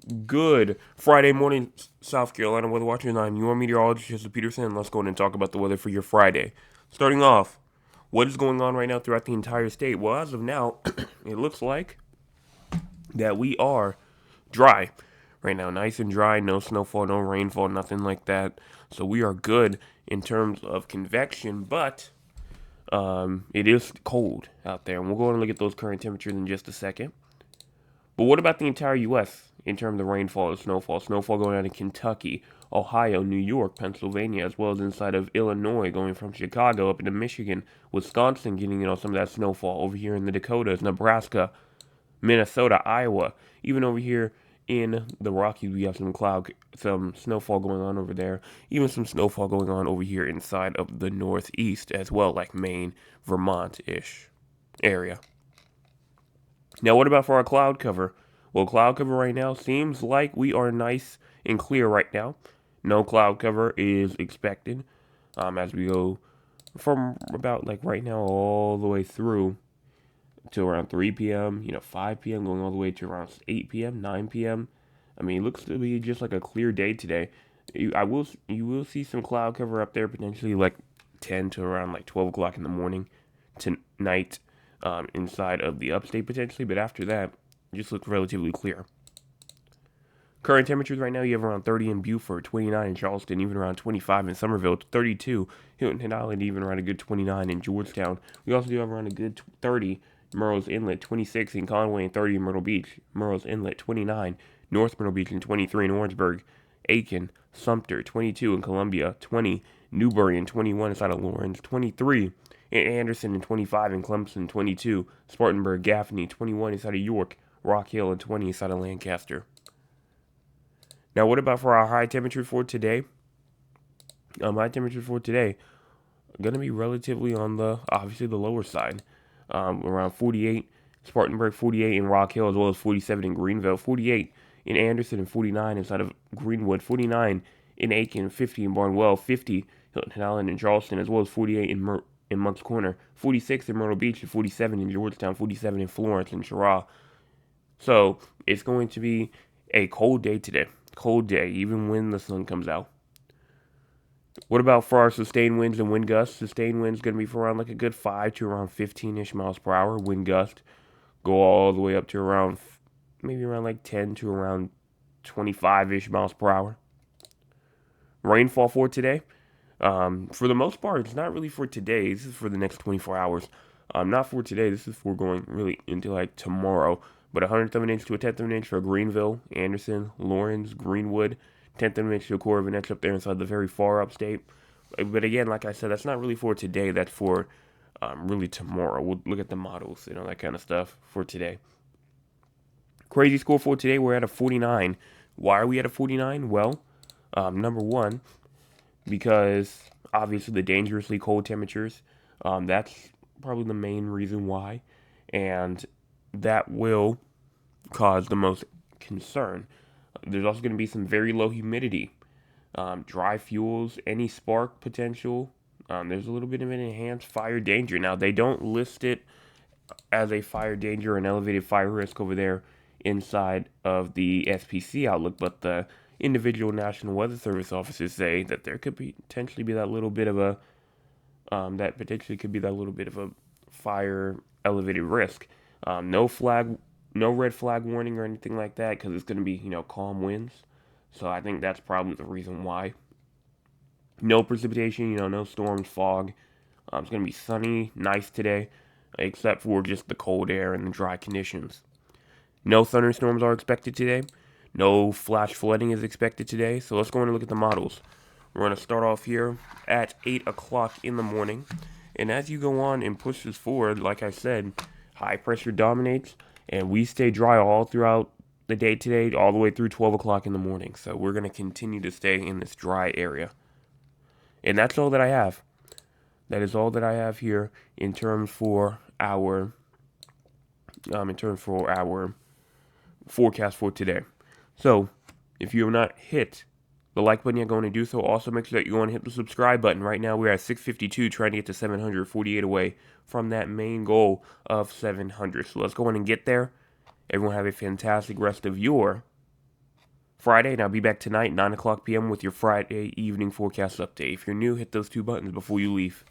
Good Friday morning, South Carolina weather watchers. I'm your meteorologist, Jesse Peterson. Let's go in and talk about the weather for your Friday. Starting off, what is going on right now throughout the entire state? Well, as of now, it looks like that we are dry right now, nice and dry, no snowfall, no rainfall, nothing like that. So we are good in terms of convection, but it is cold out there, and we'll go and look at those current temperatures in just a second. But what about the entire U.S. in terms of rainfall and snowfall? Snowfall going out of Kentucky, Ohio, New York, Pennsylvania, as well as inside of Illinois, going from Chicago up into Michigan, Wisconsin, getting some of that snowfall over here in the Dakotas, Nebraska, Minnesota, Iowa, even over here in the Rockies, we have some snowfall going on over there. Even some snowfall going on over here inside of the Northeast as well, like Maine, Vermont-ish area. Now, what about for our cloud cover? Well, cloud cover right now seems like we are nice and clear right now. No cloud cover is expected as we go from about like right now all the way through to around 3 p.m., 5 p.m., going all the way to around 8 p.m., 9 p.m. I mean, it looks to be just like a clear day today. You will see some cloud cover up there potentially like 10 to around like 12 o'clock in the morning tonight inside of the upstate potentially, but after that, it just looks relatively clear. Current temperatures right now, you have around 30 in Beaufort, 29 in Charleston, even around 25 in Somerville, 32 Hilton Head Island, even around a good 29 in Georgetown. We also do have around a good 30 Murray's Inlet, 26 in Conway, and 30 in Myrtle Beach. Murray's Inlet, 29 North Myrtle Beach, and 23 in Orangeburg. Aiken, Sumter, 22 in Columbia, 20 Newbury, and 21 inside of Lawrence, 23 in Anderson, and 25 in Clemson, 22 Spartanburg, Gaffney, 21 inside of York, Rock Hill, and 20 inside of Lancaster. Now, what about for our high temperature for today? High temperature for today going to be relatively on the obviously the lower side, around 48 Spartanburg, 48 in Rock Hill, as well as 47 in Greenville, 48 in Anderson, and 49 inside of Greenwood, 49 in Aiken, 50 in Barnwell, 50 Hilton Island and Charleston, as well as 48 in Moncks Corner, 46 in Myrtle Beach, and 47 in Georgetown, 47 in Florence and Cheraw. So it's going to be a cold day today. Cold day, even when the sun comes out. What about for our sustained winds and wind gusts? Sustained winds going to be for around like a good 5 to around 15-ish miles per hour. Wind gust go all the way up to around maybe around like 10 to around 25-ish miles per hour. Rainfall for today. For the most part, it's not really for today. This is for the next 24 hours. Not for today. This is for going really into like tomorrow. But 100th of an inch to a 10th of an inch for Greenville, Anderson, Lawrence, Greenwood, 10th of an inch to a quarter of an inch up there inside the very far upstate. But again, like I said, that's not really for today. That's for really tomorrow. We'll look at the models, that kind of stuff for today. Crazy score for today, we're at a 49. Why are we at a 49? Well, number one, because obviously the dangerously cold temperatures. That's probably the main reason why. And that will cause the most concern. There's also going to be some very low humidity, dry fuels, any spark potential. There's a little bit of an enhanced fire danger. Now, they don't list it as a fire danger or an elevated fire risk over there inside of the SPC outlook, but the individual National Weather Service officers say that there could potentially be that little bit of a fire elevated risk. No red flag warning or anything like that because it's going to be calm winds. So I think that's probably the reason why. No precipitation, no storms, fog. It's going to be sunny, nice today, except for just the cold air and the dry conditions. No thunderstorms are expected today. No flash flooding is expected today. So let's go and look at the models. We're going to start off here at 8 o'clock in the morning. And as you go on and push this forward, like I said, high pressure dominates, and we stay dry all throughout the day today, all the way through 12 o'clock in the morning. So we're going to continue to stay in this dry area. And that's all that I have. That is all that I have here in terms for our forecast for today. So, if you have not hit the like button yet, go on and do so. Also, make sure that you go and hit the subscribe button. Right now, we're at 652, trying to get to 748 away from that main goal of 700. So let's go on and get there. Everyone have a fantastic rest of your Friday, and I'll be back tonight, 9 o'clock p.m. with your Friday evening forecast update. If you're new, hit those two buttons before you leave.